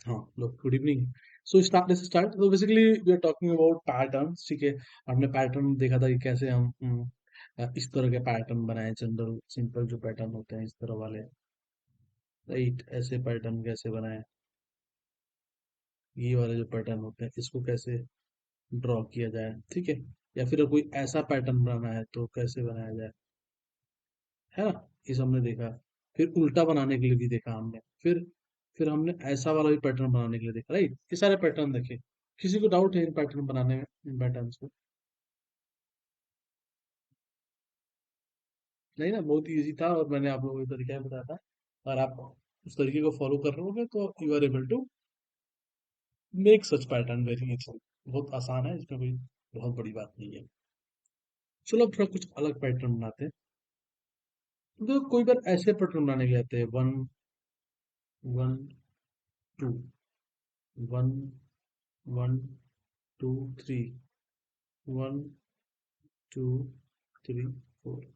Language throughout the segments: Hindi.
हाँ, लोग good evening. So start let's start. तो basically we are talking about patterns, ठीक है। हमने पैटर्न देखा था कि कैसे हम इस तरह के पैटर्न बनाए, जनरल सिंपल जो पैटर्न होते हैं इस तरह वाले, राइट। ऐसे पैटर्न कैसे बनाए, ये वाले जो पैटर्न होते हैं इसको कैसे ड्रॉ किया जाए, ठीक है। या फिर कोई ऐसा पैटर्न बनाना है तो कैसे बनाया जाए, है ना। ये सब हमने देखा। फिर उल्टा बनाने के लिए भी देखा हमने। फिर हमने ऐसा वाला भी पैटर्न बनाने के लिए देखा, राइट। ये सारे पैटर्न देखे। किसी को डाउट है इन पैटर्न बनाने में, इन पैटर्न्स को? नहीं ना, बहुत इजी था और मैंने आप लोगों को तरीका भी बताया था। और आप उस तरीके को फॉलो कर रहे होगे तो you are able to make such pattern very easy. बहुत आसान है, इसमें कोई बहुत बड़ी बात नहीं है। चलो अब थोड़ा कुछ अलग पैटर्न बनाते हैं। तो कोई बार ऐसे पैटर्न बनाने के लिए आते हैं, one one two, one one two three, one two three four.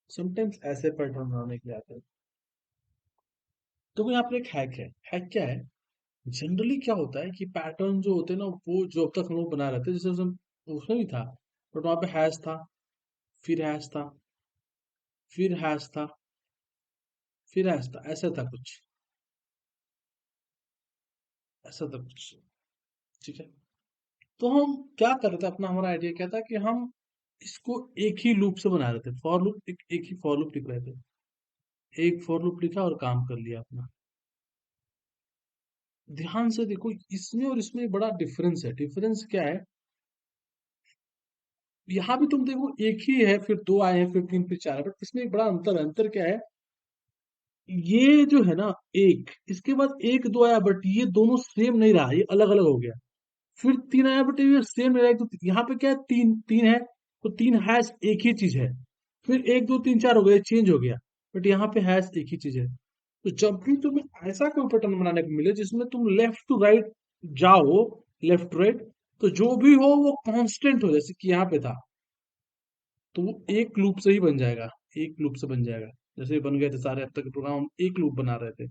Sometimes ऐसे पैटर्न बनाने के लिए आते हैं। तो यहाँ पर एक हैक है। हैक क्या है? जनरली क्या होता है कि पैटर्न जो होते हैं ना, वो जो अब तक हम लोग बना रहे थे, जैसे उसमें भी था, बट वहां पे हैश था, फिर हैश था, फिर हैश था, फिर हैश था, ऐसा था कुछ, ऐसा था कुछ, ठीक है। तो हम क्या कर रहे थे, अपना हमारा आइडिया क्या था कि हम इसको एक ही लूप से बना रहे थे, फॉर लूप, एक ही फॉर लूप लिख रहे थे। एक फॉर लूप लिखा और काम कर लिया अपना। ध्यान से देखो, इसमें और इसमें एक बड़ा डिफरेंस है। डिफरेंस क्या है? यहाँ भी तुम देखो एक ही है, फिर दो आए हैं, फिर तीन, फिर चार है, बट इसमें एक बड़ा अंतर है। अंतर क्या है? ये जो है ना, एक इसके बाद एक दो आया, बट ये दोनों सेम नहीं रहा, ये अलग अलग हो गया। फिर तीन आया, बट ये सेम नहीं रहा। तो यहाँ पे क्या है, तीन तीन है, तो तीन हैश एक ही चीज है। फिर एक दो तीन चार हो गए, चेंज हो गया, बट यहाँ पे हैश एक ही चीज है। तो जब भी तुम्हें ऐसा कोई पैटर्न बनाने को मिले जिसमें तुम लेफ्ट टू राइट जाओ, लेफ्ट टू राइट, तो जो भी हो वो कांस्टेंट हो, जैसे कि यहाँ पे था, तो वो एक लूप से ही बन जाएगा। एक लूप से बन जाएगा। जैसे बन गए थे सारे अब तक के प्रोग्राम, हम एक लूप बना रहे थे।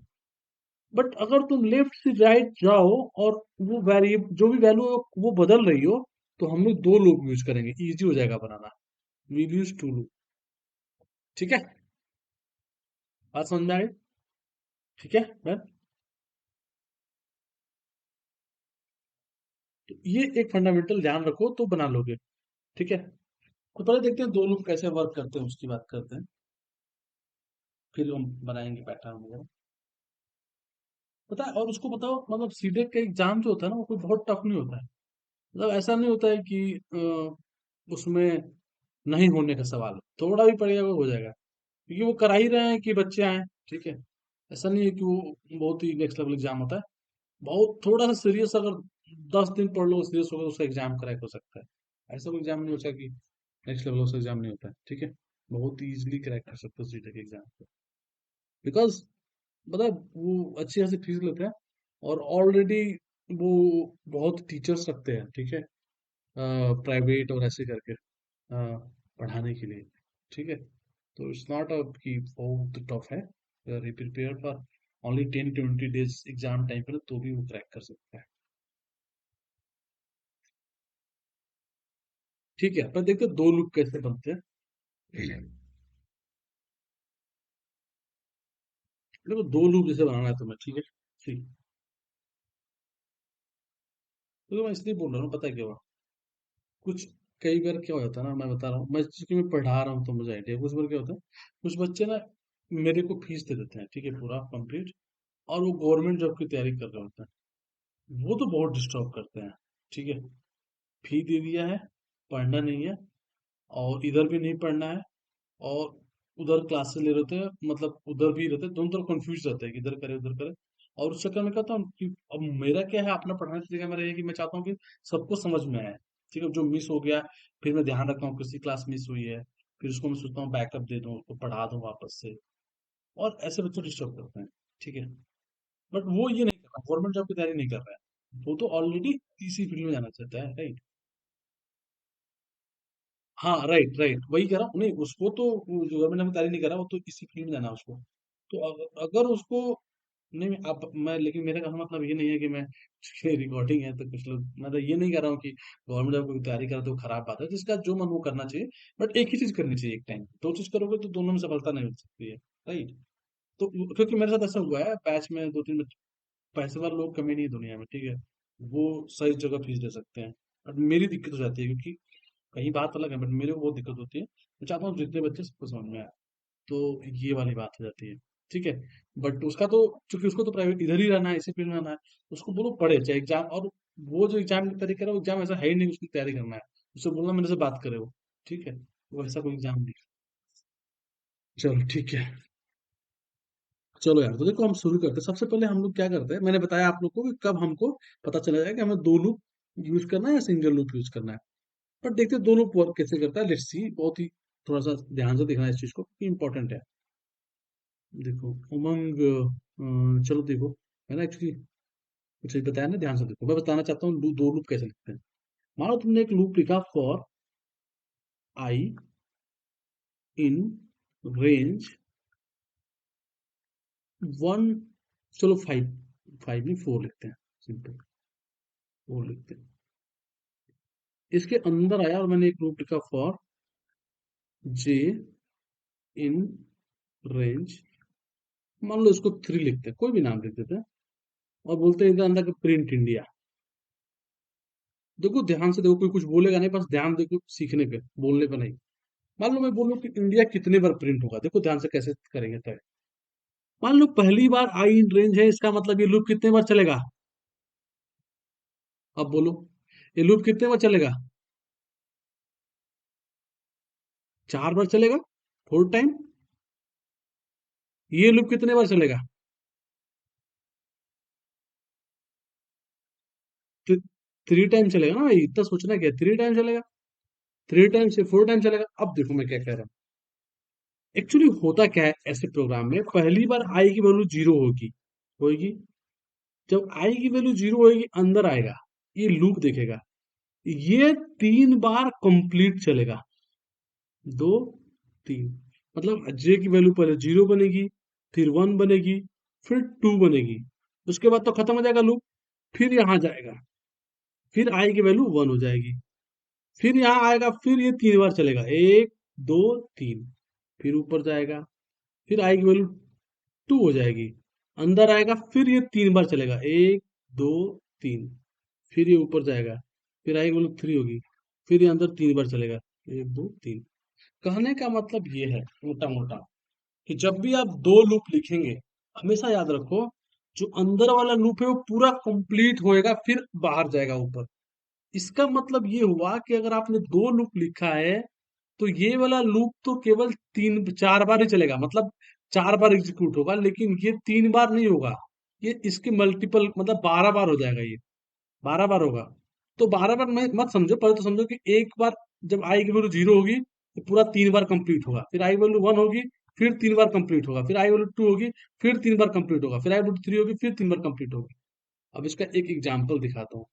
बट अगर तुम लेफ्ट से राइट जाओ और वो वेरिएबल जो भी वैल्यू वो बदल रही हो, तो हम लोग दो लूप यूज करेंगे, इजी हो जाएगा बनाना। वी यूज टू लूप, ठीक है। बात समझ में आ गई? ठीक है मैं, तो ये एक फंडामेंटल ध्यान रखो तो बना लोगे, ठीक है। तो पहले देखते हैं दो लूप कैसे वर्क करते हैं, उसकी बात करते हैं। फिर हम बनाएंगे पैटर्न वगैरह, पता है। और उसको बताओ, मतलब सीटेट का एग्जाम जो होता है ना, वो कोई बहुत टफ नहीं होता है। मतलब ऐसा नहीं होता है कि उसमें नहीं होने का सवाल है। थोड़ा भी पड़ेगा वो हो जाएगा, क्योंकि वो करा ही रहे हैं कि बच्चे आए, ठीक है। ऐसा नहीं है कि वो बहुत ही नेक्स्ट लेवल एग्जाम होता है। बहुत थोड़ा सा सीरियस, अगर 10 दिन पढ़ लो, सीरियस हो गया, उसका एग्जाम क्रैक हो सकता है। ऐसा कोई एग्जाम नहीं होता कि नेक्स्ट लेवल उसका एग्जाम नहीं होता है, ठीक है। बहुत इजीली क्रैक कर सकते हो सीटेट के एग्जाम को, बिकॉज मतलब वो अच्छी खासी फीस लेते हैं, और ऑलरेडी वो बहुत टीचर्स रखते हैं, ठीक है। प्राइवेट और ऐसे करके पढ़ाने के लिए, ठीक है। तो इट्स नॉट अ कि बहुत टफ है। अगर prepare for only 10-20 days exam time पर, तो भी वो क्रैक कर सकता है, ठीक है। पर देखते हैं दो लूप कैसे बनते हैं। देखो दो लूप जैसे बनाना है तुम्हें, ठीक है। ठीक। तो मैं इसलिए बोल रहा हूँ, पता है क्या हुआ? कुछ कई बार क्या हो जाता है ना, मैं बता रहा हूँ, मैं चूंकि मैं पढ़ा रहा हूँ तो मुझे आइडिया। कुछ बार क्या होता है, कुछ बच्चे ना मेरे को फीस दे देते हैं, ठीक है, पूरा कंप्लीट, और वो गवर्नमेंट जॉब की तैयारी कर रहे होते हैं। वो तो बहुत डिस्टर्ब करते हैं, ठीक है। फी दे दिया है, पढ़ना नहीं है, और इधर भी नहीं पढ़ना है, और उधर क्लासेस ले रहे थे, मतलब उधर भी रहते, दोनों तरफ कंफ्यूज रहते हैं कि इधर करे उधर करे। और उस चक्कर में कहता हूँ कि अब मेरा क्या है, अपना पढ़ाने का तरीका मेरा ये है कि मैं चाहता हूँ कि सबको समझ में आए, ठीक है। जो मिस हो गया, फिर मैं ध्यान रखता हूँ किसी क्लास मिस हुई है, फिर उसको मैं सोचता हूँ बैकअप दे दूँ, उसको पढ़ा दूँ वापस से। और ऐसे बच्चे डिस्टर्ब करते हैं, ठीक है। बट वो ये नहीं कर रहा, गवर्नमेंट जॉब की तैयारी नहीं कर रहा है, वो तो ऑलरेडी इसी फील्ड में जाना चाहता है, राइट। हाँ, राइट राइट, वही कह रहा हूँ। नहीं, उसको तो, जो गवर्नमेंट में तैयारी नहीं कर रहा, वो तो इसी फील्ड में जाना है उसको। तो अगर उसको नहीं मैं अब मैं लेकिन मेरा कहने का मतलब ये नहीं है कि मैं रिकॉर्डिंग है तो कुछ लोग, मैं तो ये नहीं कह रहा हूँ कि गवर्नमेंट जॉब की तैयारी करे तो खराब बात है, जिसका जो मन वो करना चाहिए। बट एक ही चीज करनी चाहिए एक टाइम, दो चीज करोगे तो दोनों में सफलता नहीं मिल सकती है। राइट। तो क्योंकि मेरे साथ ऐसा हुआ है, बैच में दो तीन पैसे वाले लोग कमी नहीं है दुनिया में, ठीक है। वो सही जगह फीस दे सकते हैं। और मेरी दिक्कत हो जाती है क्योंकि कहीं बात अलग है, बट मेरे को बहुत दिक्कत होती है। मैं चाहता हूँ जितने बच्चे सबको समझ में आए। तो ये वाली बात हो जाती है। ठीक है। बट उसका तो, चूंकि उसको तो प्राइवेट इधर ही रहना है, इसी फील्ड में रहना है, उसको बोलो पढ़े चाहे एग्जाम, और वो जो एग्जाम की तैयारी कर रहा है वो एग्जाम ऐसा है ही नहीं, उसकी तैयारी करना है। उससे बोलना मेरे से बात करे वो। ठीक है। वो ऐसा कोई एग्जाम नहीं। चलो ठीक है। चलो यार, तो देखो हम शुरू करते हैं। सबसे पहले हम लोग क्या करते हैं, मैंने बताया आप लोग को कि कब हमको पता चला जाएगा कि हमें दो लूप यूज करना है या सिंगल लूप यूज करना है। पर देखते हैं दो लूप वर्क कैसे करता है। Let's see. बहुत ही थोड़ा सा ध्यान से देखना है इस चीज को, इंपॉर्टेंट है। देखो उमंग, चलो देखो, है ना एक्चुअली कुछ चीज बताया ना, ध्यान से देखो। मैं बताना चाहता हूँ दो लूप कैसे लिखते हैं। मानो तुमने एक लूप लिखा for I in range one, चलो फाइव, फाइव नहीं फोर लिखते हैं, सिंपल फोर लिखते हैं। इसके अंदर आया और मैंने एक लूप लिखा फॉर जे इन रेंज, मान लो इसको थ्री लिखते हैं, कोई भी नाम लिख देते हैं, और बोलते हैं इधर अंदर का प्रिंट इंडिया। देखो ध्यान से देखो, कोई कुछ बोलेगा नहीं, बस ध्यान देखो सीखने पे, बोलने पे नहीं। मान लो मैं बोलूं कि इंडिया कितने बार प्रिंट होगा, देखो ध्यान से कैसे करेंगे तय। मान लो पहली बार आई इन रेंज है, इसका मतलब ये लूप कितने बार चलेगा। अब बोलो, ये लूप कितने बार चलेगा। चार बार चलेगा, फोर टाइम। ये लूप कितने बार चलेगा। थ्री टाइम चलेगा ना भाई, इतना सोचना क्या, थ्री टाइम चलेगा। थ्री टाइम से फोर टाइम चलेगा। अब देखो मैं क्या कह रहा हूँ। एक्चुअली होता क्या है ऐसे प्रोग्राम में, पहली बार आई की वैल्यू जीरो होगी, होगी। जब आई की वैल्यू जीरो होगी अंदर आएगा, ये लूप देखेगा, ये तीन बार कंप्लीट चलेगा। दो, तीन। मतलब जे की वैल्यू पहले जीरो बनेगी, फिर वन बनेगी, फिर टू बनेगी। उसके बाद तो खत्म हो जाएगा लूप। फिर यहाँ जाएगा, फिर आई की वैल्यू वन हो जाएगी, फिर यहाँ आएगा, फिर ये तीन बार चलेगा, एक, दो, तीन। फिर ऊपर जाएगा, फिर आई की वैल्यू टू हो जाएगी, अंदर आएगा, फिर ये तीन बार चलेगा, एक, दो, तीन। फिर ये ऊपर जाएगा, फिर आई की वैल्यू थ्री होगी, फिर ये अंदर तीन बार चलेगा, एक, दो, तीन। कहने का मतलब ये है मोटा मोटा, कि जब भी आप दो लूप लिखेंगे, हमेशा याद रखो, जो अंदर वाला लूप है वो पूरा कंप्लीट होएगा, फिर बाहर जाएगा ऊपर। इसका मतलब ये हुआ कि अगर आपने दो लूप लिखा है, तो ये वाला लूप तो केवल तीन चार बार ही चलेगा, मतलब चार बार एग्जीक्यूट होगा, लेकिन ये तीन बार नहीं होगा। ये इसके मल्टीपल, मतलब 12 बार हो जाएगा ये, 12 बार होगा। तो 12 बार में मत समझो, पहले तो समझो कि एक बार जब आई की वैल्यू जीरो होगी तो पूरा तीन बार कंप्लीट होगा, फिर आई वैल्यू वन होगी, फिर तीन बार कंप्लीट होगा, फिर आई वैल्यू टू होगी, फिर तीन बार कंप्लीट होगा, फिर आई वैल्यू थ्री होगी, फिर तीन बार कंप्लीट होगी। अब इसका एक एग्जाम्पल दिखाता हूँ।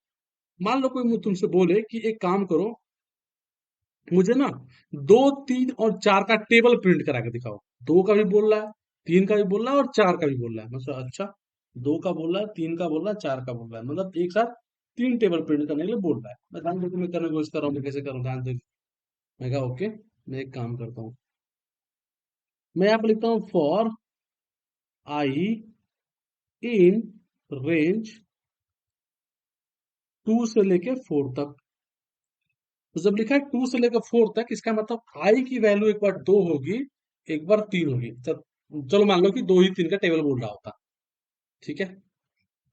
मान लो कोई तुमसे बोले कि एक काम करो, मुझे ना दो, तीन और चार का टेबल प्रिंट करा के दिखाओ। दो का भी बोल रहा है, तीन का भी बोल रहा है, और चार का भी बोल रहा है। मतलब अच्छा, दो का बोल रहा है, तीन का बोल रहा है, चार का बोल रहा है, मतलब एक साथ तीन टेबल प्रिंट करने के लिए बोल रहा है। मैं ध्यान देखो, मैं करने की कोशिश कर रहा हूँ, मैं कैसे करूँ, ध्यान देखो। मैं कहा ओके, मैं एक काम करता हूँ। मैं यहाँ पे लिखता हूँ for I in range two से लेके फोर तक। तो जब लिखा है टू से लेकर फोर तक, इसका मतलब आई की वैल्यू एक बार दो होगी, एक बार तीन होगी। चलो मान लो कि दो ही तीन का टेबल बोल रहा होता। ठीक है।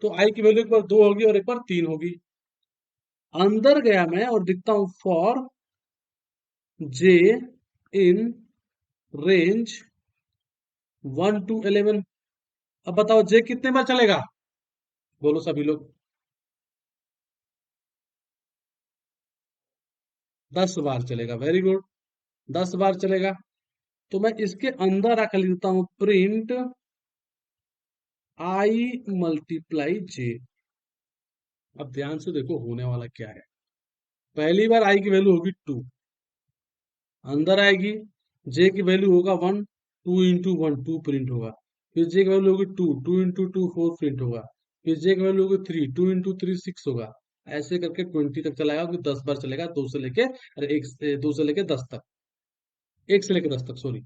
तो आई की वैल्यू एक बार दो होगी और एक बार तीन होगी। अंदर गया मैं और लिखता हूं for J in range one two 11। अब बताओ जे कितने बार चलेगा, बोलो सभी लोग। 10 बार चलेगा, वेरी गुड। 10 बार चलेगा। तो मैं इसके अंदर आकर लिखता हूं प्रिंट आई मल्टीप्लाई जे। अब ध्यान से देखो होने वाला क्या है। पहली बार आई की वैल्यू होगी टू, अंदर आएगी, जे की वैल्यू होगा one, two into one, two print होगा। फिर जे की वैल्यू होगी 2, 2 into 2 4 प्रिंट होगा। फिर जे की वैल्यू होगी 3, 2 into 3 6 होगा। ऐसे करके 20 तक चलाएगा, क्योंकि 10 बार चलेगा, दो से लेके, अरे एक दो से लेके 10 तक, एक से लेके 10 तक, सॉरी।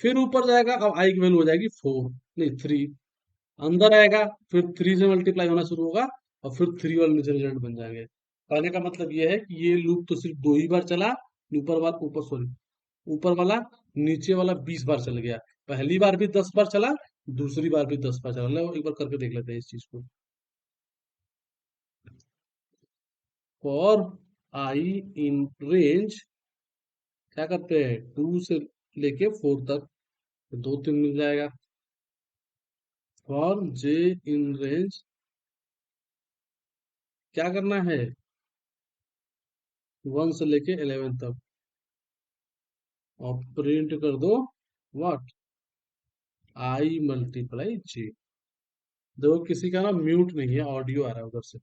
फिर ऊपर जाएगा, अब आई की वैल्यू हो जाएगी 4, नहीं 3, अंदर आएगा, फिर 3 से मल्टीप्लाई होना शुरू होगा, और फिर 3 वाले नीचे रिजल्ट बन जाएंगे। कहने का मतलब ये है कि ये लूप तो सिर्फ 2 ही बार चला, ऊपर सॉरी, ऊपर वाला, नीचे वाला 20 बार चल गया। पहली बार भी 10 बार चला, दूसरी बार भी 10 बार चला। लो एक बार करके देख लेते हैं इस चीज को। फॉर आई इन रेंज, क्या करते हैं, 2 से लेके 4 तक, तो 2 3 मिल जाएगा। फॉर जे इन रेंज, क्या करना है, 1 से लेके 11 तक, और प्रिंट कर दो व्हाट, आई मल्टीप्लाई जे। देखो किसी का ना म्यूट नहीं है, ऑडियो आ रहा है उधर से,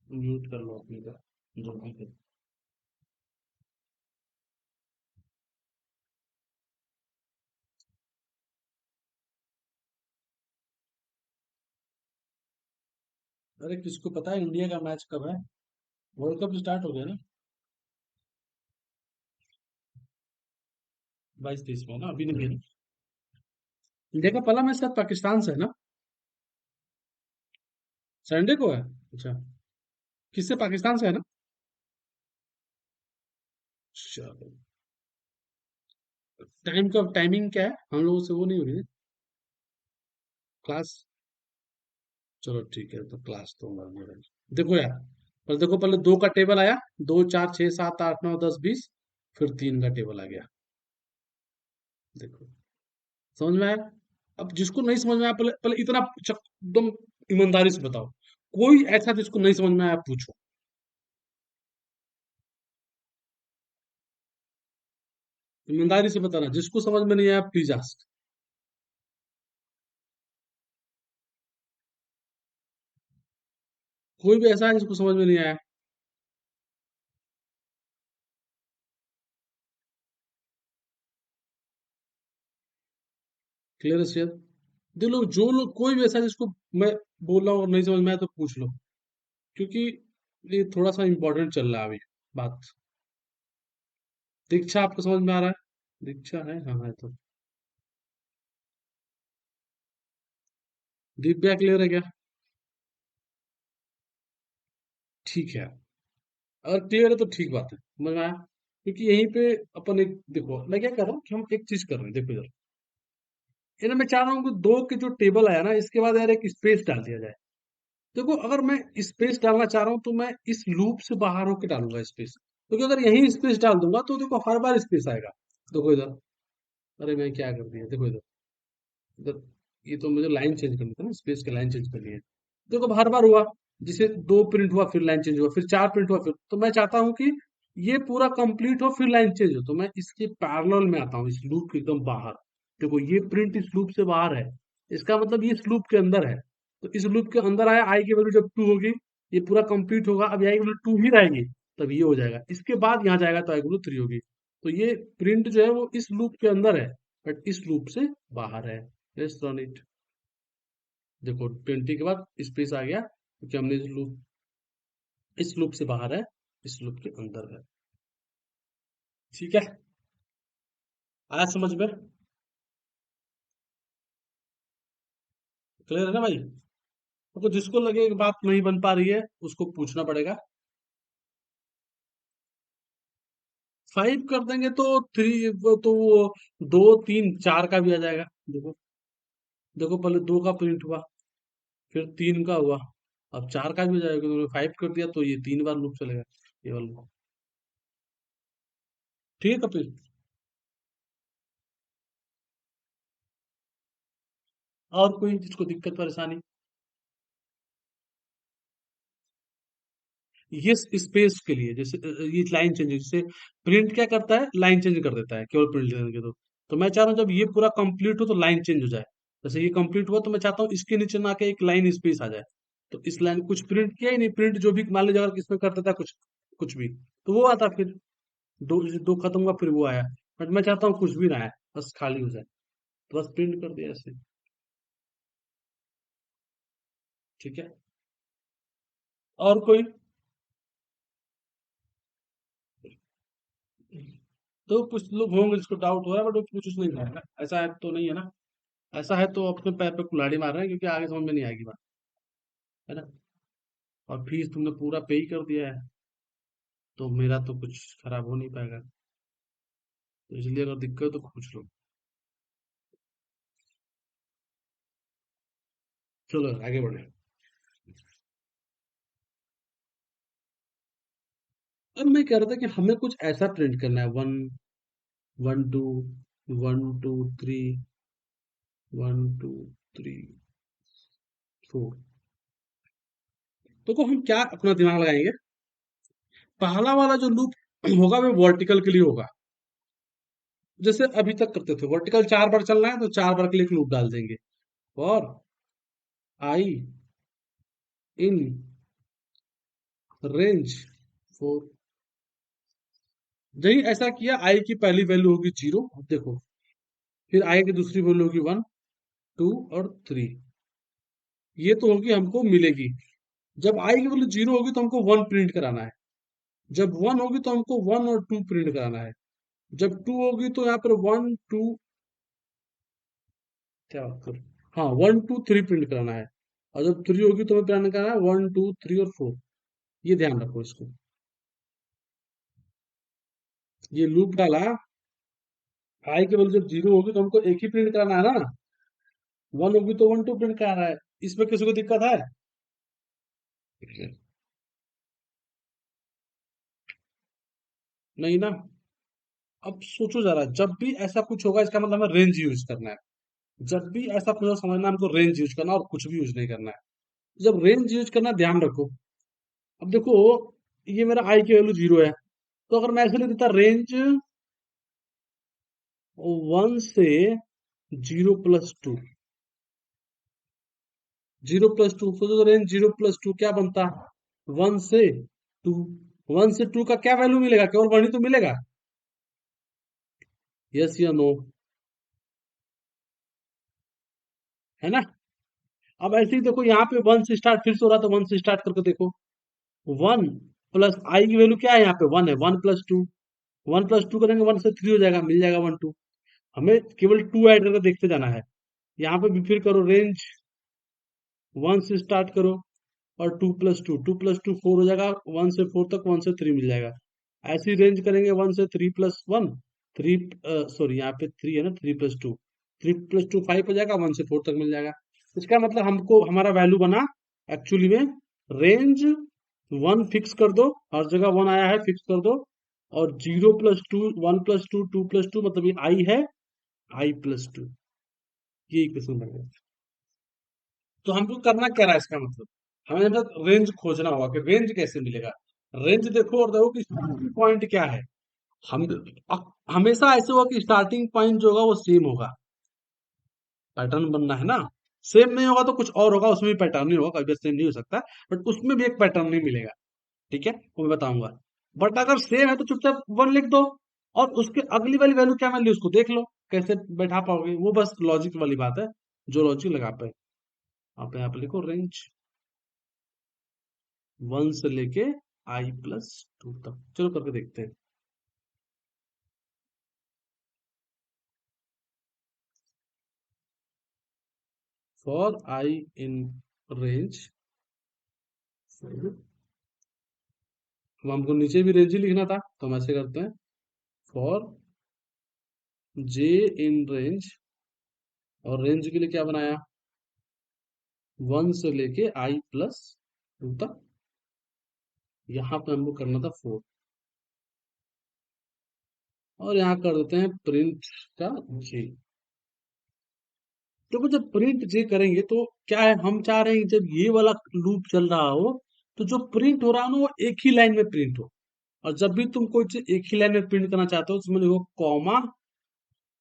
म्यूट कर लो अपनी का, जो भी है। अरे किसको पता है इंडिया का मैच कब है? वर्ल्ड कप स्टार्ट हो गया ना, 22 23 में ना, अभी नहीं है। इंडिया का पहला मैच शायद पाकिस्तान से है ना, संडे को है। अच्छा, किससे, पाकिस्तान से है ना? चलो, टाइम का टाइमिंग क्या है, हम लोगों से वो नहीं हो रही है क्लास। चलो ठीक है, तो क्लास तो होगा मेरा। देखो यार, पर देखो पहले दो का टेबल आया, 2 4 6 7 8 9 10 20, फिर 3 का टेबल आ गया। देखो, समझ में आया? अब जिसको नहीं समझ में आया, पहले पहले इतना एकदम ईमानदारी से बताओ, कोई ऐसा जिसको नहीं समझ में आया पूछो। ईमानदारी से बताना, जिसको समझ में नहीं आया प्लीज आस्क। कोई भी ऐसा है जिसको समझ में नहीं आया? Clear share. जो लोग, कोई भी ऐसा है जिसको मैं बोल रहा हूँ और नहीं समझ में आया, तो पूछ लो, क्योंकि ये थोड़ा सा इंपॉर्टेंट चल रहा है अभी बात। दीक्षा आपको समझ में आ रहा है? दीक्षा है, हाँ है तो। दिव्या क्लियर है क्या? ठीक है, अगर क्लियर है तो ठीक बात है, समझ में आया। क्योंकि यहीं पे अपन एक, देखो मैं क्या कर रहा हूँ कि हम एक चीज कर रहे हैं, देखो इधर, ये ना मैं चाह रहा हूँ कि दो के जो टेबल आया ना, इसके बाद यार एक स्पेस डाल दिया जाए। देखो अगर मैं स्पेस डालना चाह रहा हूँ, तो मैं इस लूप से बाहर होकर डालूंगा स्पेस, क्योंकि अगर यही स्पेस डाल दूंगा तो देखो हर बार स्पेस आएगा। देखो इधर, अरे मैं क्या कर दिया, देखो इधर, इधर, ये तो मुझे लाइन चेंज करनी थी ना, स्पेस की लाइन चेंज करनी है। देखो अब हर बार हुआ, जिसे 2 प्रिंट हुआ, फिर लाइन चेंज हुआ, फिर 4 प्रिंट हुआ, फिर, तो मैं चाहता हूँ कि ये पूरा कंप्लीट हो, फिर लाइन चेंज हो, तो मैं इसके पैरेलल में आता हूँ, इस लूप के एकदम बाहर। देखो ये प्रिंट इस लूप से बाहर है, इसका मतलब ये इस लूप के अंदर है। तो इस लूप के अंदर आया, आई की वैल्यू जब 2 होगी, ये पूरा कंप्लीट होगा, अब आई की वैल्यू 2 ही रहेगी, तब ये हो जाएगा। इसके बाद यहाँ जाएगा तो आई की वैल्यू 3 होगी। तो ये प्रिंट जो है वो इस लूप के अंदर है, बट इस लूप से बाहर है। Let's run it. देखो 20 के बाद स्पेस आ गया, क्योंकि हमने इस लूप से बाहर है, इस लूप के अंदर है। ठीक है, आया समझ में? क्लियर है ना भाई? तो जिसको लगे कि बात नहीं बन पा रही है, उसको पूछना पड़ेगा। 5 कर देंगे तो 3, वो 2 3 4 का भी आ जाएगा। देखो, देखो पहले 2 का प्रिंट हुआ, फिर 3 का हुआ, अब 4 का भी हो जाएगा, तो 5 कर दिया तो ये 3 बार लूप चलेगा, ये वाला। ठीक है कपिल? और कोई जिसको दिक्कत परेशानी? ये स्पेस के लिए, जैसे ये लाइन चेंज, जैसे प्रिंट क्या करता है, लाइन चेंज कर देता है केवल प्रिंट लेने के। तो मैं चाह रहा हूँ जब ये पूरा कंप्लीट हो तो लाइन चेंज हो जाए। जैसे ये कंप्लीट हुआ, तो मैं चाहता हूँ इसके नीचे ना के एक लाइन स्पेस आ जाए। तो इस लाइन कुछ प्रिंट किया ही नहीं, प्रिंट जो भी मान लीजिए अगर इसमें कर देता है कुछ, कुछ भी, तो वो आता फिर, दो दो खत्म हुआ फिर वो आया। बट मैं चाहता हूँ कुछ भी ना आए, बस खाली हो जाए। तो बस प्रिंट कर दिया ऐसे। ठीक है। और कोई? तो कुछ लोग होंगे जिसको डाउट हो रहा है, बट वो कुछ नहीं है ना, ऐसा है तो नहीं है ना। ऐसा है तो अपने पैर पे कुल्हाड़ी मार रहे हैं, क्योंकि आगे समझ में नहीं आएगी बात, है ना। और फीस तुमने पूरा पे ही कर दिया है, तो मेरा तो कुछ खराब हो नहीं पाएगा। तो इसलिए अगर दिक्कत हो तो पूछ लो। चलो आगे बढ़े। अब मैं कह रहा था कि हमें कुछ ऐसा प्रिंट करना है, one, one two, one two three, one two three four. तो को हम क्या अपना दिमाग लगाएंगे, पहला वाला जो लूप होगा वो वर्टिकल के लिए होगा, जैसे अभी तक करते थे। वर्टिकल 4 बार चलना है तो 4 बार के लिए एक लूप डाल देंगे। और आई इन रेंज 4। यही ऐसा किया, आई की पहली वैल्यू होगी 0, देखो। फिर आई की दूसरी वैल्यू होगी 1, 2 और 3। ये तो होगी, हमको मिलेगी। जब आई की वैल्यू 0 होगी तो हमको 1 प्रिंट कराना है। जब 1 होगी तो हमको 1 और 2 प्रिंट कराना है। जब 2 होगी तो यहाँ पर 1 2, क्या बात कर, हाँ 1 2 3 प्रिंट कराना है। और जब 3 होगी तो हमें प्रिंट कराना है 1 2 3 और 4। ये ध्यान रखो इसको। ये लूप डाला, आई की वैल्यू जब 0 होगी तो हमको एक ही प्रिंट कराना है ना। 1 होगी तो 1 2 प्रिंट कराना है। इसमें किसी को दिक्कत है? नहीं ना। अब सोचो जरा, जब भी ऐसा कुछ होगा इसका मतलब हमें रेंज यूज करना है। जब भी ऐसा कुछ हो, समझना हमको रेंज यूज करना है और कुछ भी यूज नहीं करना है। जब रेंज यूज करना, ध्यान रखो। अब देखो, ये मेरा आई की वैल्यू 0 है, तो अगर मैं ऐसे लिख देता रेंज 1 से 0 + 2, 0 + 2, तो रेंज 0 + 2 क्या बनता? 1 से 2। 1 से 2 का क्या वैल्यू मिलेगा? केवल 1 ही तो मिलेगा। यस या नो? है ना। अब ऐसे ही देखो, यहाँ पे 1 से स्टार्ट फिर से हो रहा, तो 1 से स्टार्ट करके देखो। 1 प्लस आई की वैल्यू क्या है? यहाँ पे 1 है, 1 + 2। 1 + 2 करेंगे 1 से 3 हो जाएगा, मिल जाएगा 1 2। हमें केवल 2 ऐड करके देखते जाना है। यहाँ पे भी फिर करो रेंज, 1 से स्टार्ट करो और 2 + 2, 2 + 2 4 हो जाएगा, 1 से 4 तक, 1 से 3 मिल जाएगा। ऐसी रेंज करेंगे 1 से 3 + 1, 3, सॉरी यहाँ पे 3 है ना, 3 + 2, 3 + 2 5 हो जाएगा, 1 से 4 तक मिल जाएगा। इसका मतलब हमको हमारा वैल्यू बना एक्चुअली में, रेंज 1 फिक्स कर दो, हर जगह 1 आया है फिक्स कर दो। और 0 + 2, 1 + 2, 2 + 2, मतलब ये आई है, i + 2। ये इक्वेशन बन गया। तो हमको करना क्या रहा है इसका मतलब, हमें मतलब रेंज खोजना होगा कि रेंज कैसे मिलेगा। रेंज देखो और देखो कि स्टार्टिंग पॉइंट क्या है। हम हमेशा ऐसे होगा कि स्टार्टिंग पॉइंट जो होगा वो सेम होगा। पैटर्न बनना है ना। सेम नहीं होगा तो कुछ और होगा, उसमें भी पैटर्न नहीं होगा, कभी सेम नहीं हो सकता। बट उसमें भी एक पैटर्न नहीं मिलेगा। ठीक है, वो मैं बताऊंगा। बट अगर सेम है तो चुपचाप 1 लिख दो, और उसके अगली वाली वैल्यू क्या वैल्यू उसको देख लो। कैसे बैठा पाओगे, वो बस लॉजिक वाली बात है, जो लॉजिक लगा पाए। आप यहाँ पे लिखो रेंज 1 से लेके i + 2 तक। चलो करके देखते हैं। फॉर आई इन रेंज, अब हमको नीचे भी रेंज ही लिखना था, तो हम ऐसे करते हैं, फॉर जे इन रेंज, और रेंज के लिए क्या बनाया, 1 से लेके i + 2 तक। यहाँ पे हमको करना था 4, और यहाँ कर देते हैं प्रिंट का जे। तो जब प्रिंट जे करेंगे तो क्या है, हम चाह रहे हैं कि जब ये वाला लूप चल रहा हो, तो जो प्रिंट हो रहा हो ना वो एक ही लाइन में प्रिंट हो। और जब भी तुम कोई चीज एक ही लाइन में प्रिंट करना चाहते हो, तो उसमें लिखो कॉमा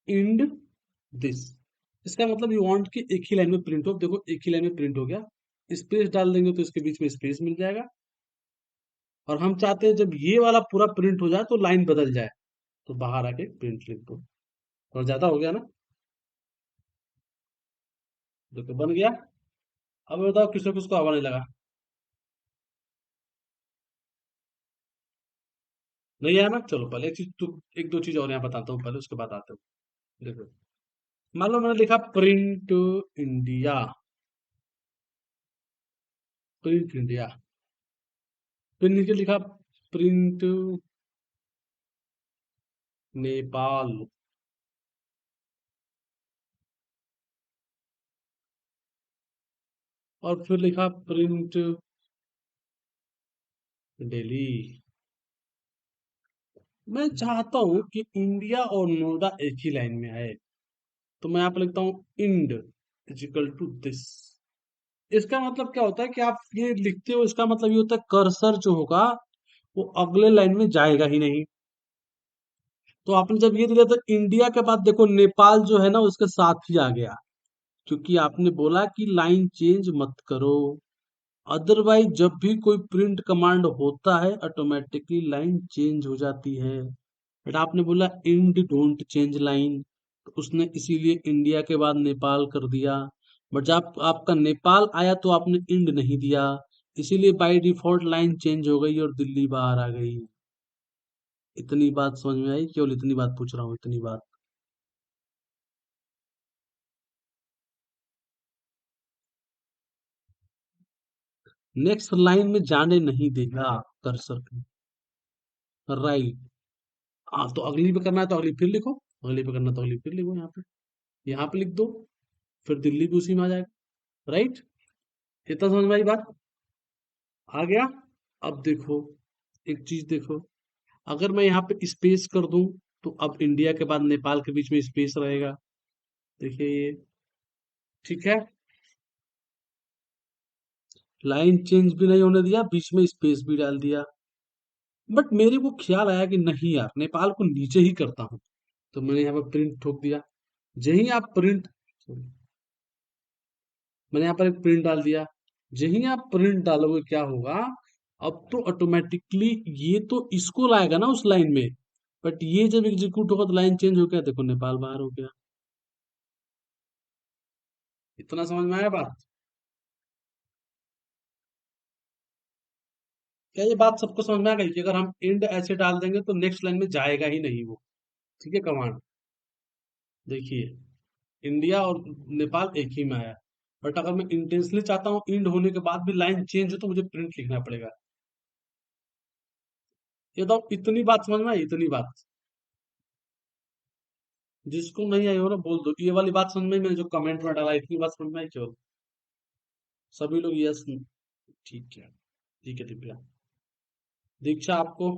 इंड दिस। इसका मतलब यू वांट कि एक ही लाइन में प्रिंट हो। देखो एक ही लाइन में प्रिंट हो गया। स्पेस डाल देंगे तो इसके बीच में स्पेस मिल जाएगा। और हम चाहते हैं जब ये वाला पूरा प्रिंट हो जाए तो लाइन बदल जाए, तो बाहर आके प्रिंट लिख दो। और ज्यादा हो गया ना। देखो बन गया। अब बताओ किसको किसको हवा नहीं लगा। नहीं आया ना, चलो पहले एक चीज तो, एक दो चीज और यहाँ बताता हूँ पहले, उसके बाद आते हो। देखो, मान लो मैंने लिखा प्रिंट इंडिया, प्रिंट इंडिया, फिर नीचे लिखा प्रिंट नेपाल, और फिर लिखा प्रिंट दिल्ली। मैं चाहता हूं कि इंडिया और नोएडा एक ही लाइन में आए, तो मैं यहाँ पे लिखता हूँ end is equal to this. इसका मतलब क्या होता है कि आप ये लिखते हो, इसका मतलब ये होता है कर्सर जो होगा वो अगले लाइन में जाएगा ही नहीं। तो आपने जब ये दिया तो इंडिया के बाद देखो नेपाल जो है ना उसके साथ ही आ गया, क्योंकि आपने बोला कि लाइन चेंज मत करो। अदरवाइज जब भी कोई प्रिंट कमांड होता है ऑटोमेटिकली लाइन चेंज हो जाती है। बट आपने बोला इंड डोंट चेंज लाइन, तो उसने इसीलिए इंडिया के बाद नेपाल कर दिया। बट जब आपका नेपाल आया तो आपने इंड नहीं दिया, इसीलिए बाय डिफॉल्ट लाइन चेंज हो गई और दिल्ली बाहर आ गई। इतनी बात समझ में आई, केवल इतनी बात पूछ रहा हूँ, इतनी बात। नेक्स्ट लाइन में जाने नहीं देगा कर्सर को। राइट। हाँ, तो अगली पे करना है तो अगली फिर लिखो, अगली पे करना है तो अगली फिर लिखो, यहाँ पे लिख दो, फिर दिल्ली भी उसी में आ जाएगा। राइट। इतना समझ में आई बात। आ गया। अब देखो, एक चीज देखो, अगर मैं यहाँ पे स्पेस कर दूं तो अब इंडिया के बाद नेपाल के बीच में स्पेस रहेगा। देखिए ये, ठीक है। लाइन चेंज भी नहीं होने दिया, बीच में स्पेस भी डाल दिया। बट मेरे को ख्याल आया कि नहीं यार, नेपाल को नीचे ही करता हूँ, तो मैंने यहाँ पे प्रिंट ठोक दिया। यही आप प्रिंट, मैंने यहाँ पर एक प्रिंट डाल दिया। यही आप प्रिंट डालोगे क्या होगा, अब तो ऑटोमेटिकली ये तो इसको लाएगा ना उस लाइन में, बट ये जब एग्जीक्यूट होगा तो लाइन चेंज हो गया, देखो नेपाल बाहर हो गया। इतना समझ में आया बात। क्या ये बात सबको समझ में आ गई कि अगर हम इंड ऐसे डाल देंगे तो नेक्स्ट लाइन में जाएगा ही नहीं वो। ठीक है कमांड। देखिए, इंडिया और नेपाल एक ही में आया, बट अगर मैं इंटेंसली चाहता हूँ इंड होने के बाद भी लाइन चेंज हो तो मुझे प्रिंट लिखना पड़ेगा। ये तो इतनी बात समझ में आई, इतनी बात। जिसको नहीं आई हो ना बोल दो, ये वाली बात समझ में आई, मैंने जो कमेंट में डाला इतनी बात समझ में आई केवल। सभी लोग यस। ठीक है, ठीक है दिव्या। दीक्षा आपको,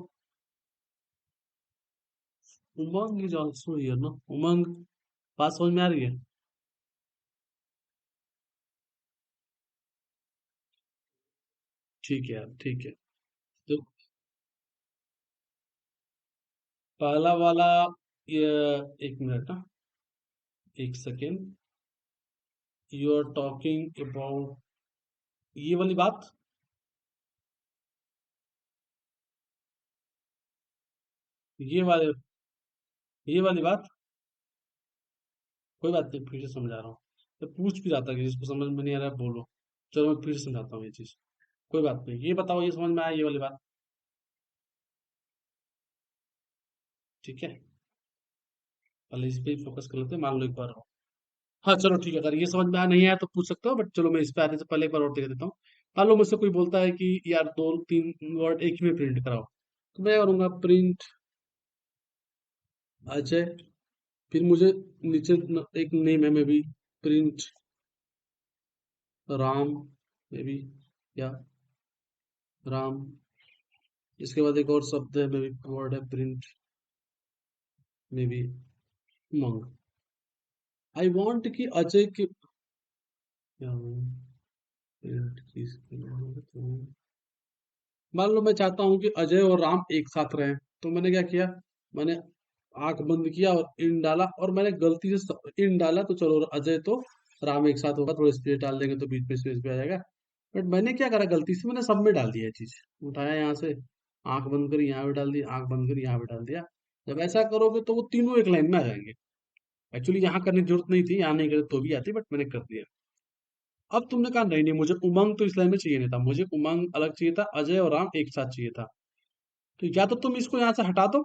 उमंग इज ऑल्सो हियर ना, उमंग, बात समझ में आ रही है। ठीक है यार, ठीक है। तो पहला वाला, ये, एक मिनट ना, एक second. You are talking about ये वाली बात, ये वाले, ये वाली बात। कोई बात नहीं, फिर से समझा रहा हूँ। तो पूछ भी रहा था कि जिसको समझ में नहीं आ रहा है बोलो। चलो मैं फिर से समझाता हूँ ये चीज। कोई बात नहीं, ये बताओ ये समझ में आया ये वाली बात। ठीक है, पहले इस पे ही फोकस कर लेते हैं, मान लो एक बार। हाँ चलो ठीक है, अगर ये समझ में आ नहीं आया तो पूछ सकते हो, बट चलो मैं इस पे आने से पहले एक बार और देख देता हूँ। मान लो मुझसे कोई बोलता है कि यार दो तीन वर्ड एक ही में प्रिंट कराओ, तो मैं करूंगा प्रिंट अजय, फिर मुझे नीचे एक नेम है, may be print Ram, may be, या राम। इसके बाद एक और शब्द है, मे बी वर्ड है print, may be Umang. I want कि अजय के, क्या प्रिंट किस, मान लो मैं चाहता हूँ कि अजय और राम एक साथ रहें, तो मैंने क्या किया, मैंने आंख बंद किया और इन डाला, और मैंने गलती से इन डाला, तो चलो अजय तो राम एक साथ होगा, थोड़ा स्पेस डाल देंगे तो बीच में स्पेस भी आ जाएगा। बट मैंने क्या करा, गलती से मैंने सब में डाल दिया ये चीज, उठाया यहाँ से, आंख बंद करी यहाँ भी डाल दिया, आंख बंद करी यहाँ भी डाल दिया। जब ऐसा करोगे तो वो तीनों एक लाइन में आ जाएंगे। एक्चुअली यहाँ करने की जरूरत नहीं थी, यहाँ नहीं करे तो भी आती, बट मैंने कर दिया। अब तुमने कहा नहीं नहीं, मुझे उमंग तो इस लाइन में चाहिए नहीं था, मुझे उमंग अलग चाहिए था, अजय और राम एक साथ चाहिए था। तो या तो तुम इसको यहाँ से हटा दो,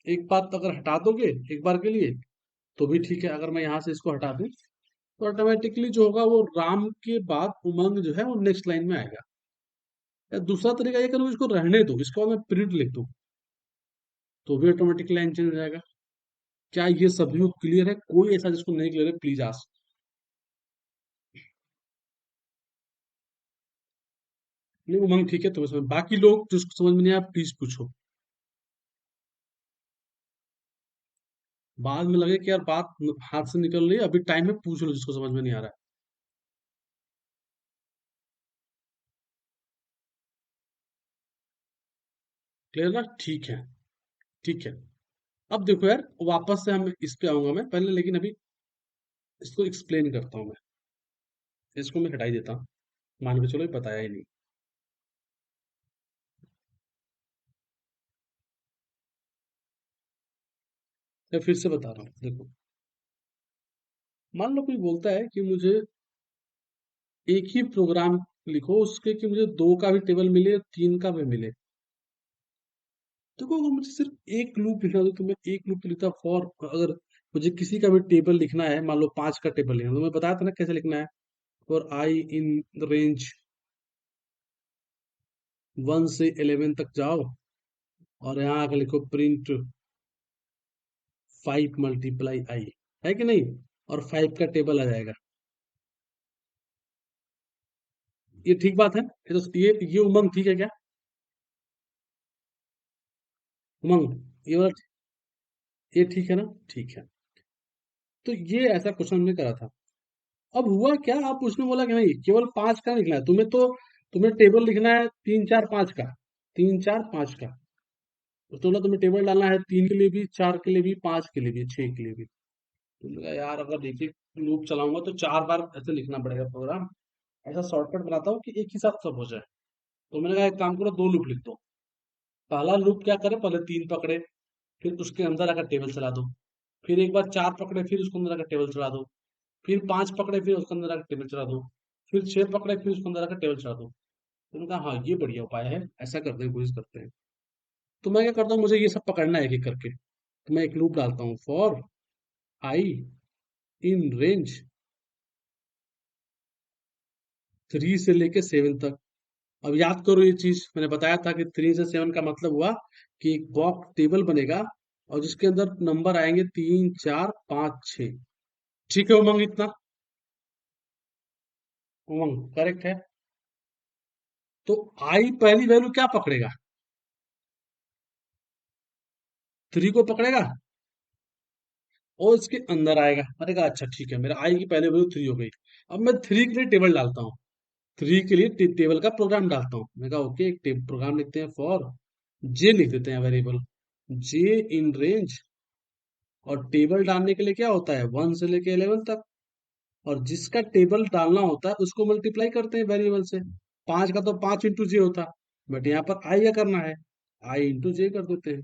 एक बात अगर हटा दोगे एक बार के लिए तो भी ठीक है। अगर मैं यहाँ से इसको हटा दूं तो ऑटोमेटिकली जो होगा वो राम के बाद उमंग जो है वो नेक्स्ट लाइन में आएगा। या दूसरा तरीका ये करूँ, इसको रहने दो, इसको मैं प्रिंट लिख दूं तो भी ऑटोमेटिक लाइन चेंज हो जाएगा। क्या ये सभी को क्लियर है? कोई ऐसा जिसको नहीं क्लियर है प्लीज आस्क। नहीं उमंग ठीक है, तुम्हें समझ, बाकी लोग जिसको समझ में नहीं आया प्लीज पूछो। बाद में लगे कि यार बात हाथ से निकल रही है, अभी टाइम है, पूछ लो जिसको समझ में नहीं आ रहा है। क्लियर ना? ठीक है। ठीक है। अब देखो यार, वापस से हम इस पे आऊंगा मैं पहले, लेकिन अभी इसको एक्सप्लेन करता हूँ मैं। इसको मैं हटा ही देता हूँ, मान के चलो ये बताया ही नहीं। मैं फिर से बता रहा हूँ, देखो। मान लो कोई बोलता है कि मुझे एक ही प्रोग्राम लिखो उसके कि मुझे दो का भी टेबल मिले, तीन का भी मिले। देखो अगर मुझे सिर्फ एक लूप लिखना हो तो मैं एक लूप लिखता फॉर। अगर मुझे किसी का भी टेबल लिखना है, मान लो पांच का टेबल लिखना है, तो मैं बताया था ना कैसे लिखना है। फॉर आई इन रेंज 1 से 11 तक जाओ और यहाँ आकर लिखो प्रिंट 5 × आई, है कि नहीं? और 5 का टेबल आ जाएगा। ये ठीक बात है? ये उमंग ठीक है क्या? उमंग, ये वाला, ये ठीक है ना? ठीक है। तो ये ऐसा क्वेश्चन हमने करा था। अब हुआ क्या, आप उसने बोला कि नहीं केवल पांच का लिखना है तुम्हें, तो तुम्हें टेबल लिखना है 3 4 5 का, 3 4 5 का। उसने बोला तुम्हें टेबल डालना है तीन के लिए भी, चार के लिए भी, पांच के लिए भी, छह के लिए भी। तुमने कहा यार अगर देखिए लूप चलाऊंगा तो 4 बार ऐसे लिखना पड़ेगा प्रोग्राम, ऐसा शॉर्टकट बनाता हूँ कि एक ही साथ सब हो जाए। तो मैंने कहा एक काम करो, दो लूप लिख दो। पहला लूप क्या करे, पहले तीन पकड़े, फिर उसके अंदर आकर टेबल चला दो। फिर एक बार चार पकड़े, फिर उसके अंदर आकर टेबल चला दो। फिर पांच पकड़े, फिर उसके अंदर आकर टेबल चला दो। फिर छह पकड़े, फिर उसके अंदर आकर टेबल चला दो। तो उन्होंने कहा हाँ ये बढ़िया उपाय है, ऐसा करते हैं, कोशिश करते हैं। तो मैं क्या करता हूँ, मुझे ये सब पकड़ना है एक एक करके। तो मैं एक लूप डालता हूँ फॉर आई इन रेंज 3 से लेके 7 तक। अब याद करो ये चीज मैंने बताया था कि 3 से 7 का मतलब हुआ कि एक बॉक्स टेबल बनेगा और जिसके अंदर नंबर आएंगे 3 4 5 6। ठीक है उमंग, इतना उमंग करेक्ट है। तो आई पहली वैल्यू क्या पकड़ेगा? 3 को पकड़ेगा और इसके अंदर आएगा। मैंने कहा अच्छा ठीक है, मेरा आई की पहले वैल्यू 3 हो गई। अब मैं 3 के लिए टेबल डालता हूँ, 3 के लिए टेबल का प्रोग्राम डालता हूँ। मैं कहा ओके, एक प्रोग्राम लिखते हैं फॉर जे, लिख देते हैं वेरिएबल जे इन रेंज। और टेबल डालने के लिए क्या होता है, 1 से लेके 11 तक। और जिसका टेबल डालना होता है उसको मल्टीप्लाई करते हैं वेरिएबल से। पांच का तो 5 × जे होता, बट यहाँ पर आई का करना है, आई × जे कर देते हैं।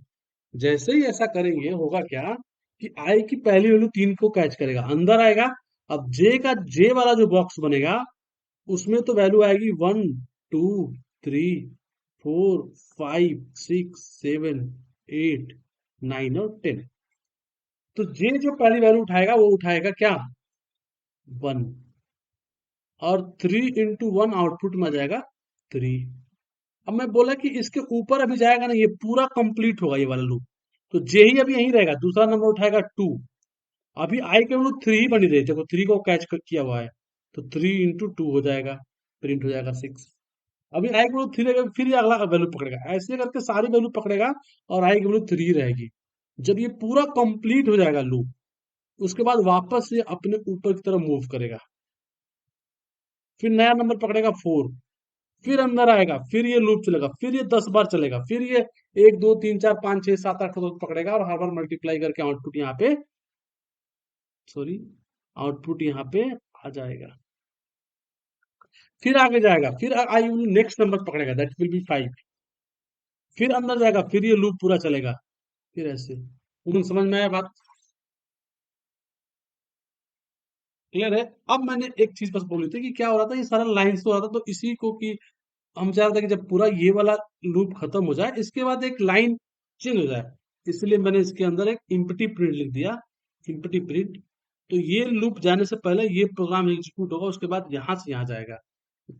जैसे ही ऐसा करेंगे होगा क्या कि आई की पहली वैल्यू 3 को कैच करेगा, अंदर आएगा। अब जे वाला जो बॉक्स बनेगा उसमें तो वैल्यू आएगी 1 2 3 4 5 6 7 8 9 और 10। तो जे जो पहली वैल्यू उठाएगा वो उठाएगा क्या, 1। और 3 × 1 आउटपुट में आ जाएगा 3। अब मैं बोला कि इसके ऊपर अभी जाएगा ना, ये पूरा कंप्लीट होगा ये वाला लूप। तो जे ही अभी यहीं रहेगा, दूसरा नंबर उठाएगा 2। अभी आई के वैल्यू 3 ही बनी रही, देखो 3 को कैच किया हुआ है। तो 3 × 2 हो जाएगा, प्रिंट हो जाएगा 6। अभी आई की वैल्यू 3 रहेगा, फिर ये अगला वैल्यू पकड़ेगा, ऐसे करके सारी वैल्यू पकड़ेगा और आई की वैल्यू 3 रहेगी। जब ये पूरा कंप्लीट हो जाएगा लूप, उसके बाद वापस ये अपने ऊपर की तरफ मूव करेगा। फिर नया नंबर पकड़ेगा 4, फिर अंदर आएगा, फिर ये लूप चलेगा, फिर ये 10 बार चलेगा, फिर ये 1 2 3 4 5 6 7 8 को पकड़ेगा और हर बार मल्टीप्लाई करके आउटपुट यहाँ पे, सॉरी, आउटपुट यहाँ पे आ जाएगा। फिर आगे जाएगा, फिर आई विल नेक्स्ट नंबर पकड़ेगा, दैट विल बी 5। फिर अंदर जाएगा, फिर ये लूप पूरा चलेगा, फिर ऐसे। समझ में आया बात? क्लियर है? अब मैंने एक चीज बस बोली थी कि क्या हो रहा था, ये सारा लाइन से हो रहा था, तो इसी को कि हम चाह रहे थे कि जब पूरा ये वाला लूप खत्म हो जाए, इसके बाद एक लाइन चेंज हो जाए, इसलिए मैंने इसके अंदर एक इम्पटी प्रिंट लिख दिया, इम्पटी प्रिंट। तो ये लूप जाने से पहले ये प्रोग्राम एग्जीक्यूट होगा, उसके बाद यहाँ से यहाँ जाएगा,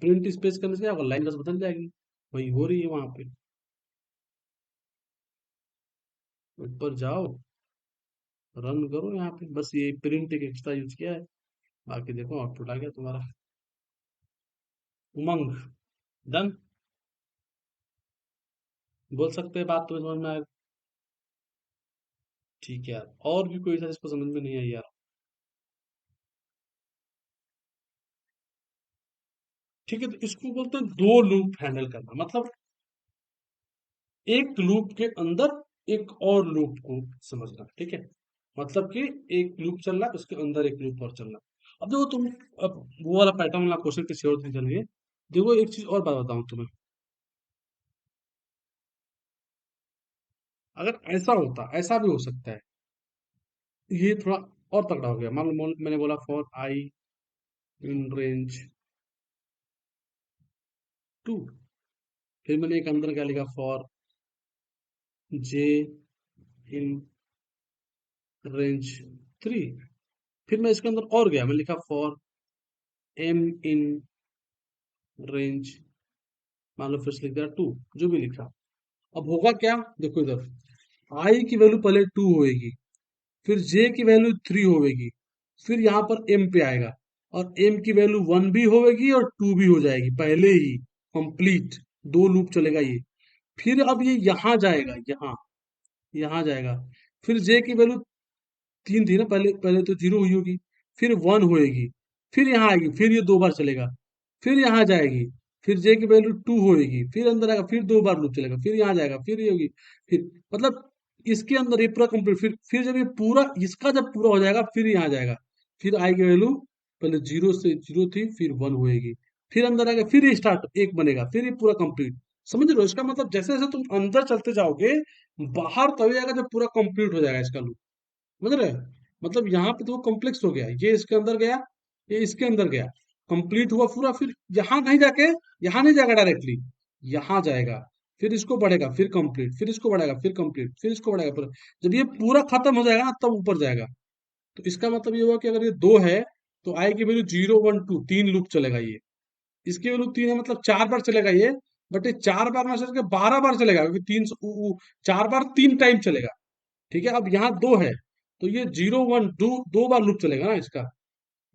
प्रिंट स्पेस करने से क्या होगा, लाइन बस बदल जाएगी, वही हो रही है वहां पे। ऊपर जाओ, रन करो, यहाँ पे बस ये प्रिंट एक एक्स्ट्रा यूज किया है, बाकी देखो आउटपुट आ गया तुम्हारा। उमंग, डन। बोल सकते हैं, बात तुम्हें समझ में आए? ठीक है यार, और भी कोई सा जिसको समझ में नहीं आई यार? ठीक है, तो इसको बोलते हैं दो लूप हैंडल करना, मतलब एक लूप के अंदर एक और लूप को समझना, ठीक है? मतलब कि एक लूप चल रहा है, उसके अंदर एक लूप और चल रहा है। अब देखो तुम, अब वो वाला पैटर्न वाला क्वेश्चन किसी और दिन चलेंगे। देखो एक चीज और बात बताऊं तुम्हें, अगर ऐसा होता, ऐसा भी हो सकता है, ये थोड़ा और तगड़ा हो गया। मान लो मैंने बोला फॉर आई इन रेंज 2, फिर मैंने एक अंदर क्या लिखा, फॉर जे इन रेंज 3, फिर मैं इसके अंदर और गया, मैं लिखा फॉर एम इन रेंज, मान लो फिर से लिख दिया 2, जो भी लिखा। अब होगा क्या, देखो इधर, आई की वैल्यू पहले 2 होएगी, फिर जे की वैल्यू 3 होएगी, फिर यहाँ पर एम पे आएगा, और एम की वैल्यू 1 भी होएगी और 2 भी हो जाएगी पहले ही, कंप्लीट, दो लूप चलेगा ये। फिर अब ये यहाँ जाएगा, यहाँ, यहाँ जाएगा, फिर जे की वैल्यू 3 थी ना पहले, पहले तो 0 हुई होगी, फिर 1 होएगी, फिर यहाँ आएगी, फिर ये दो बार चलेगा, फिर यहाँ जाएगी, फिर जे की वैल्यू 2 होएगी, फिर अंदर आएगा, फिर दो बार लूप चलेगा, फिर यहाँ जाएगा, फिर ये होगी, फिर मतलब इसके अंदर ये पूरा कंप्लीट, फिर जब ये पूरा इसका जब पूरा हो जाएगा, फिर यहाँ जाएगा, फिर आई की वैल्यू पहले 0 से 0 थी, फिर 1 होएगी, फिर अंदर आएगा, फिर ये स्टार्ट एक बनेगा, फिर ये पूरा कंप्लीट। समझ रहे हो? इसका मतलब जैसे जैसे तुम अंदर चलते जाओगे, बाहर तभी आएगा जब पूरा कंप्लीट हो जाएगा इसका लूप। समझ रहे हैं? मतलब यहाँ पे तो वो कॉम्प्लेक्स हो गया, ये इसके अंदर गया, ये इसके अंदर गया, कंप्लीट हुआ पूरा, फिर यहाँ नहीं जाके, यहाँ नहीं जाएगा डायरेक्टली, यहाँ जाएगा, फिर इसको बढ़ेगा, फिर कंप्लीट, फिर इसको बढ़ेगा, फिर कंप्लीट, फिर इसको बढ़ेगा पूरा। जब ये पूरा खत्म हो जाएगा ना, तब ऊपर जाएगा। तो इसका मतलब ये हुआ कि अगर ये दो है, तो आई की वैल्यू 0 1 2 तीन लूप चलेगा ये, इसकी वैल्यू 3 है, मतलब 4 बार चलेगा ये। बट ये 4 बार में से 12 बार चलेगा, क्योंकि 4 बार 3 टाइम चलेगा। ठीक है, अब यहाँ दो है, तो ये 0 1 2 दो बार लूप चलेगा ना इसका।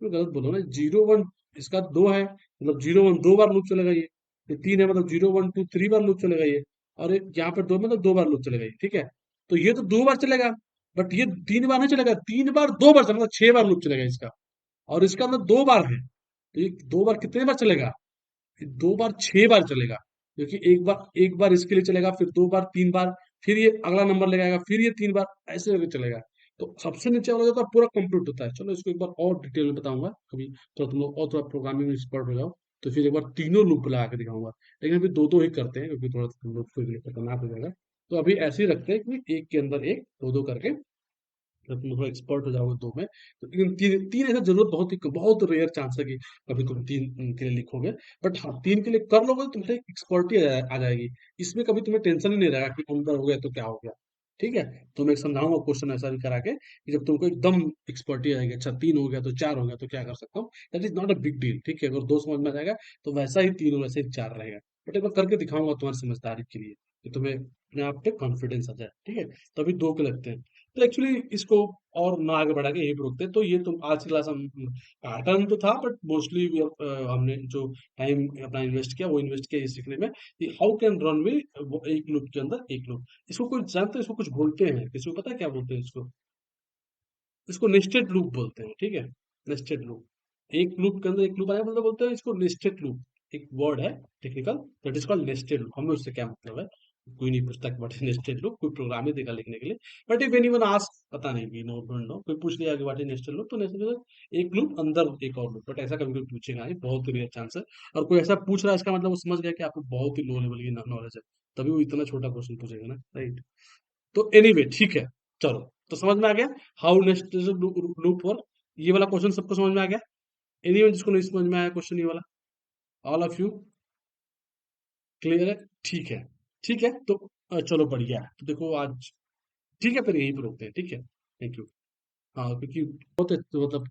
मैं गलत बोलो ना, 0 1, इसका दो है, मतलब 0 1 दो बार लूप चलेगा ये 3 है, मतलब 0 1 2 3 बार लूप चलेगा ये, और यहाँ पर दो, मतलब दो बार लूप चलेगा ये, ठीक है? तो ये तो दो बार चलेगा, बट ये 3 बार नहीं चलेगा, 3 बार दो बार चलेगा, मतलब 6 बार लूप चलेगा इसका। और इसका अंदर दो बार है, तो ये दो बार कितने बार चलेगा, दो बार 6 बार चलेगा, क्योंकि एक बार इसके लिए चलेगा, फिर दो बार, 3 बार, फिर ये अगला नंबर लगाएगा, फिर ये 3 बार, ऐसे करके चलेगा। तो सबसे नीचे वाला जो होता है पूरा कंप्लीट होता है। चलो इसको एक बार और डिटेल में बताऊंगा कभी, तो तुम लोग और थोड़ा प्रोग्रामिंग में एक्सपर्ट हो जाओ, तो फिर एक बार तीनों लूप लगा के दिखाऊंगा। लेकिन अभी दो दो ही करते हैं, क्योंकि थोड़ा तुम लोग को खतरनाक हो जाएगा। तो अभी ऐसे ही रखते हैं कि एक के अंदर एक, दो दो करके, जब तुम थोड़ा एक्सपर्ट हो जाओगे दो में, तो लेकिन तीन तीन ऐसा जरूरत बहुत रेयर चांस है कि कभी तुम तीन के लिए लिखोगे। बट हाँ, तीन के लिए कर लोगे तो तुम्हें एक्सपर्टी आ जाएगी, इसमें कभी तुम्हें टेंशन ही नहीं रहेगा कि अंदर हो गया तो क्या हो गया। ठीक है, तो मैं एक समझाऊंगा क्वेश्चन ऐसा भी करा के, कि जब तुमको एकदम एक्सपर्टी आएगी, अच्छा 3 हो गया तो 4 हो गया तो क्या कर सकता हूँ, that is not a big deal. ठीक है, अगर दो समझ में आ जाएगा, तो वैसा ही 3 और वैसे ही 4 रहेगा। बट एक बार करके दिखाऊंगा तुम्हारी समझदारी के लिए, कि तुम्हें अपने आप पे कॉन्फिडेंस आ जाए। ठीक है, तभी दो के लगते हैं। तो एक्चुअली इसको और ना आगे बढ़ा के यही पे रोकते हैं। तो ये तुम आज की क्लास हम, पैटर्न तो था, बट मोस्टली हमने जो टाइम अपना इन्वेस्ट किया, वो इन्वेस्ट किया ये सीखने में कि हाउ कैन रन में एक लूप के अंदर एक लूप। इसको कोई जानते हैं, इसको कुछ बोलते हैं, किसी को पता है क्या बोलते हैं इसको? इसको नेस्टेड लूप बोलते हैं। ठीक है, नेस्टेड लूप, एक लूप के अंदर एक लूप आया, मतलब बोलते हैं इसको नेस्टेड लूप। एक वर्ड है technical, that is called nested loop. हमें उससे क्या मतलब है, कोई नहीं पूछता कि व्हाट इज नेस्टेड लूप, कोई प्रोग्राम ही देगा लिखने के लिए। बट इफ एनीवन आस्क, पता नहीं, वी नो डोंट नो, कोई पूछ लिया कि व्हाट इज नेस्टेड लूप, तो नेस्टेड लूप एक लूप अंदर एक और लूप। बट ऐसा कभी कोई पूछेगा नहीं, बहुत ही रेयर चांस है। और कोई ऐसा पूछ रहा है, इसका मतलब वो समझ गया कि आपको बहुत ही लो लेवल की नॉलेज है, तभी वो इतना छोटा क्वेश्चन पूछेगा ना, राइट? तो एनीवे ठीक है, चलो, तो समझ में आ गया हाउ नेस्टेड लूप वर्क। ये वाला क्वेश्चन सबको समझ में आ गया? एनीवन जिसको नहीं समझ में आया क्वेश्चन ये वाला, ऑल ऑफ यू क्लियर है? ठीक है, ठीक है, तो चलो बढ़िया है। तो देखो आज ठीक है, फिर यहीं पे रोकते हैं, ठीक है, थैंक यू। हाँ, क्योंकि बहुत तो मतलब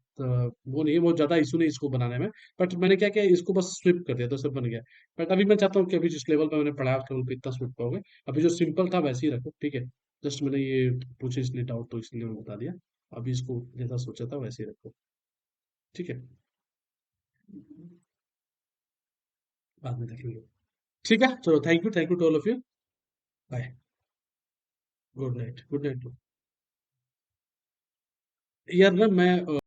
वो नहीं है, बहुत ज्यादा इशू नहीं इसको बनाने में। बट मैंने क्या किया, इसको बस स्विप कर दिया तो सब बन गया। बट अभी मैं चाहता हूँ कि अभी जिस लेवल पे मैंने पढ़ाया उस लेवल पे इतना स्विप पाओगे। अभी जो सिंपल था वैसे ही रखो, ठीक है। जस्ट मैंने ये पूछे इसलिए डाउट, तो इसलिए मैं बता दिया। अभी इसको जैसा सोचा था वैसे ही रखो, ठीक है। बाद में देखेंगे। ठीक है, चलो, thank you to all of you. Bye. Good night, good night. यार ना मैं